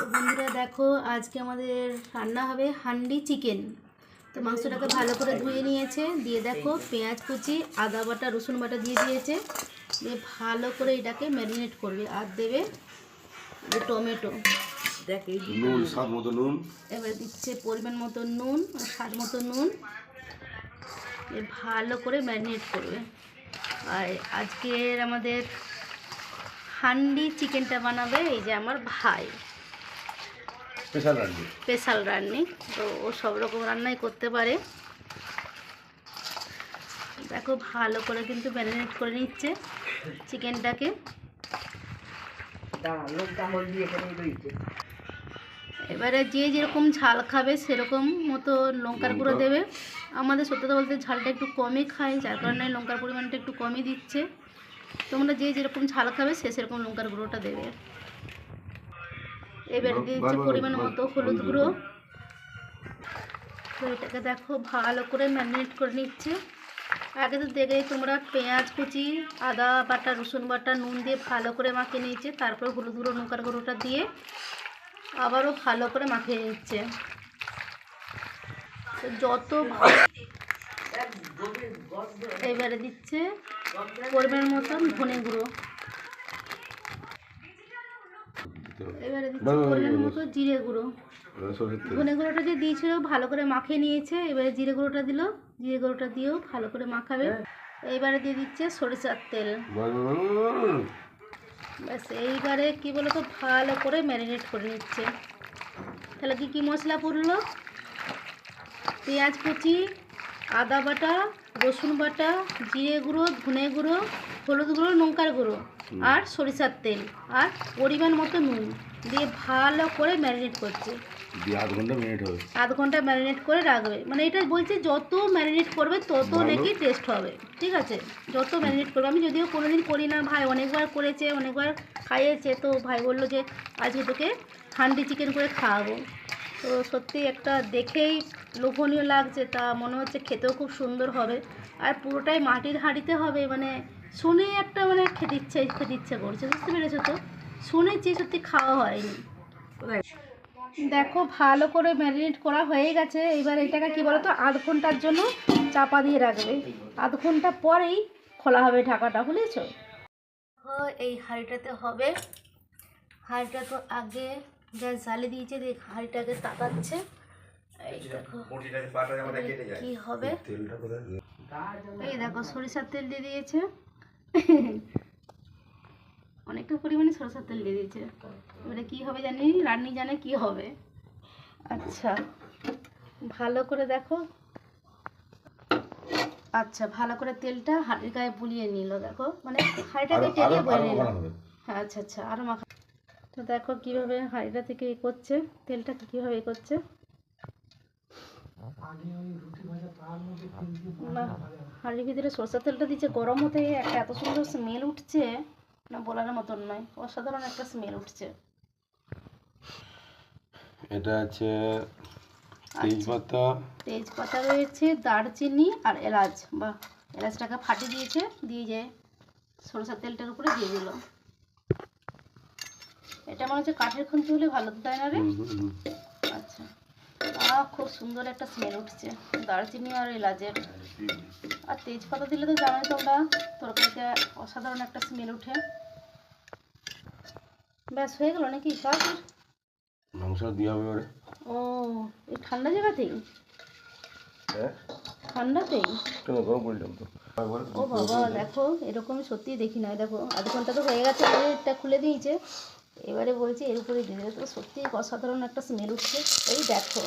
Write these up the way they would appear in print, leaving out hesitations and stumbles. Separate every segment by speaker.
Speaker 1: তো বন্ধুরা দেখো আজকে আমাদের রান্না হবে হান্ডি চিকেন। তো মাংসটাকে ভালো করে ধুয়ে নিয়েছে, দিয়ে দেখো পেঁয়াজ কুচি, আদা বাটা, রসুন বাটা দিয়ে দিয়েছে, দিয়ে ভালো করে এটাকে ম্যারিনেট করবে। আর দেবে টমেটো,
Speaker 2: নুন, স্বাদ মতো নুন,
Speaker 1: এবার দিচ্ছে পরিমাণ মতো নুন আর স্বাদ মতো নুন, ভালো করে ম্যারিনেট করবে। আর আজকের আমাদের হান্ডি চিকেনটা বানাবে এই যে আমার ভাই, স্পেশাল রান্নি। তো ও সব রকম রান্নাই করতে পারে। দেখো ভালো করে কিন্তু ম্যারিনেট করে নিচ্ছে চিকেনটাকে। এবারে যে যেরকম ঝাল খাবে সেরকম মতো লঙ্কার গুঁড়ো দেবে। আমাদের সত্যি কথা বলতে ঝালটা একটু কমই খাই, যার কারণে লঙ্কার পরিমাণটা একটু কমই দিচ্ছে। তোমরা যে যেরকম ঝাল খাবে সে সেরকম লঙ্কার গুঁড়োটা দেবে। এবারে দিয়েছে পরিমাণ মতো হলুদ গুঁড়ো। তো এটাকে দেখো ভালো করে ম্যারিনেট করে নিচ্ছে। আগে তো দেখেই তোমরা পেঁয়াজ কুচি, আদা বাটা, রসুন বাটা, নুন দিয়ে ভালো করে মাখিয়ে নিয়েছে। তারপর হলুদ গুঁড়ো, লঙ্কার গুঁড়োটা দিয়ে আবারও ভালো করে মাখিয়ে নিচ্ছে। তো যত এবারে দিচ্ছে পরিমাণ মতন ধনে গুঁড়ো, এবারে দিচ্ছে পরিমাণ মতো জিরে গুঁড়ো। ধনে গুঁড়োটা যে দিয়েছিল ভালো করে মাখিয়ে নিয়েছে। এবারে জিরে গুঁড়োটা দিল, জিরে গুঁড়োটা দিয়েও ভালো করে মাখাবে। এইবারে দিয়ে দিচ্ছে সরিষার তেল। ব্যাস এইবারে কি বলতো ভালো করে ম্যারিনেট করে নিচ্ছে। তাহলে কি মশলা পড়লো? পেঁয়াজ কুচি, আদা বাটা, রসুন বাটা, জিরে গুঁড়ো, ধনে গুঁড়ো, হলুদ গুঁড়ো, লঙ্কার গুঁড়ো আর সরিষার তেল আর পরিমাণ মতো নুন দিয়ে ভালো করে ম্যারিনেট করছে। আধ ঘন্টা ম্যারিনেট করে রাখবে। মানে এটা বলছে যত ম্যারিনেট করবে তত নাকি টেস্ট হবে। ঠিক আছে, যত ম্যারিনেট করবে। আমি যদিও কোনোদিন করি না, ভাই অনেকবার করেছে, অনেকবার খাইয়েছে। তো ভাই বললো যে আজকে তোকে হান্ডি চিকেন করে খাওয়াবো। তো সত্যি একটা দেখেই লোভনীয় লাগছে, তা মনে হচ্ছে খেতেও খুব সুন্দর হবে। আর পুরোটাই মাটির হাঁড়িতে হবে, মানে শুনেই একটা মানে খেতে ইচ্ছে করছে। বুঝতে পেরেছো তো? শুনেছি, সত্যি খাওয়া হয়নি। দেখো ভালো করে ম্যারিনেট করা হয়ে গেছে। এবার এটাকে কি বলতো আধ ঘন্টার জন্য চাপা দিয়ে রাখবে। আধ ঘন্টা পরেই খোলা হবে ঢাকাটা, বুঝেছো? এই হাঁড়িটাতে হবে। হাঁড়িটা তো আগে গ্যাস জ্বালিয়ে দিয়েছে, দিয়ে হাঁড়িটাকে তাকাচ্ছে। এই দেখো কি হবে। এই দেখো সরিষার তেল দিয়ে দিয়েছে, অনেকটা পরিমাণে সরষের তেল দিয়ে দিয়েছে। এবারে কী হবে জানি, রান্নি জানে কি হবে। আচ্ছা ভালো করে দেখো, আচ্ছা ভালো করে তেলটা হাঁড়ির গায়ে বুলিয়ে নিল। দেখো মানে হাঁড়িটাকে টেনে বয়ে নিল। হ্যাঁ আচ্ছা আচ্ছা আরও মাখা। তো দেখো কীভাবে হাঁড়িটা থেকে এ করছে, তেলটা কীভাবে এ করছে। হাঁড়ির ভিতরে সরষের তেলটা দিচ্ছে, গরম হতে একটা এত সুন্দর স্মেল উঠছে না বলার মতন নয়, অসাধারণ একটা স্মেল উঠছে।
Speaker 2: এটা আছে তেজপাতা,
Speaker 1: তেজপাতা রয়েছে, দারচিনি আর এলাচ। বা এলাচটাকে ফাটিয়ে দিয়েছে, দিয়ে যে সরষের তেলটার উপরে দিয়ে দিল। এটা মনে হচ্ছে কাঠের খুন্তি হলে ভালো, তাই না রে? আচ্ছা খুব সুন্দর একটা স্মেল উঠছে দারচিনি আর এলাচের। আর তেজপাতা দিলে তো জানোই তোমরা তরকারিতে অসাধারণ একটা স্মেল উঠে। ব্যাস হয়ে গেল নাকি সব?
Speaker 2: মাংস দিয়ে হবে।
Speaker 1: ও এই ঠান্ডা জায়গাতেই, ঠান্ডাতেই ও বাবা। দেখো এরকম সত্যিই দেখি না। দেখো আধ ঘন্টা তো হয়ে গেছে, এটা খুলে দিয়েছে। এবারে বলছি এর উপরে দিয়ে দিলে তো সত্যিই অসাধারণ একটা স্মেল উঠছে। এই দেখো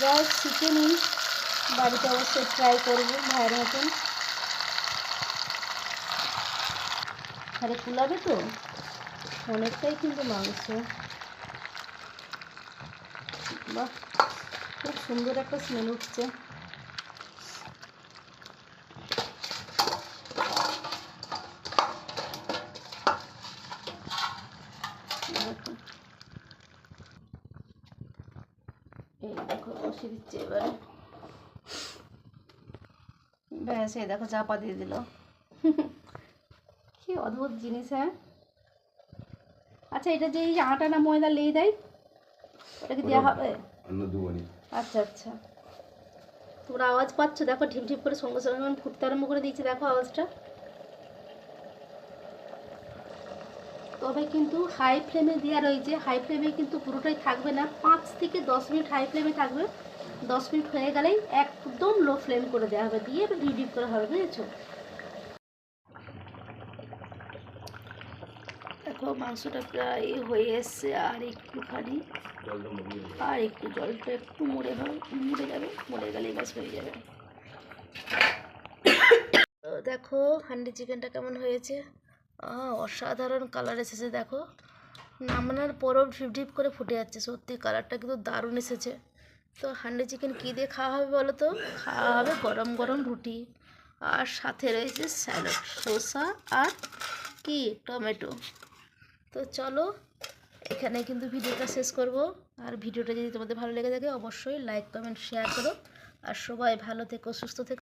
Speaker 1: বাহ, শিখে নিই, বাড়িতে অবশ্যই ট্রাই করবো ভাইয়ের মতন। আরে কুলাবে তো অনেকটাই কিন্তু মাংস। বাহ খুব সুন্দর একটা স্মেল উঠছে। এই দেখো বসিয়ে দিচ্ছে এবারে। ব্যাস এই দেখো চাপা দিয়ে দিল। কি অদ্ভুত জিনিস। হ্যাঁ আচ্ছা, এটা যে এই আটা না ময়দা লেই দেয়, এটা কি দেওয়া হবে? আচ্ছা আচ্ছা, তোমরা আওয়াজ পাচ্ছ? দেখো ঢিপ ঢিপ করে সঙ্গে সঙ্গে আমি ফুটতে আরম্ভ করে দিয়েছি, দেখো আওয়াজটা। তবে কিন্তু হাই ফ্লেমে দেওয়া রয়েছে, হাই ফ্লেমে কিন্তু পুরোটাই থাকবে না, 5 থেকে 10 মিনিট হাই ফ্লেমে থাকবে। 10 মিনিট হয়ে গেলেই একদম লো ফ্লেম করে দেওয়া হবে, দিয়ে একটু ডিপ ডিপ করা হবে, বুঝেছো? দেখো মাংসটা প্রায় হয়ে এসছে, আর একটুখানি, আর একটু জলটা একটু মরে যাবে, মরে গেলেই বাস হয়ে যাবে। তো দেখো হান্ডি চিকেনটা কেমন হয়েছে, অসাধারণ কালার এসেছে। দেখো নামানোর পরও ঢিপ ঢিপ করে ফুটে যাচ্ছে, সত্যি কালারটা কিন্তু দারুণ এসেছে। তো হান্ডি চিকেন কী দিয়ে খাওয়া হবে বলো তো? খাওয়া হবে গরম গরম রুটি, আর সাথে রয়েছে স্যালাড, শসা আর কি টমেটো। তো চলো এখানে কিন্তু ভিডিওটা শেষ করব। আর ভিডিওটা যদি তোমাদের ভালো লেগে থাকে অবশ্যই লাইক কমেন্ট শেয়ার করো, আর সবাই ভালো থেকো, সুস্থ থেকো।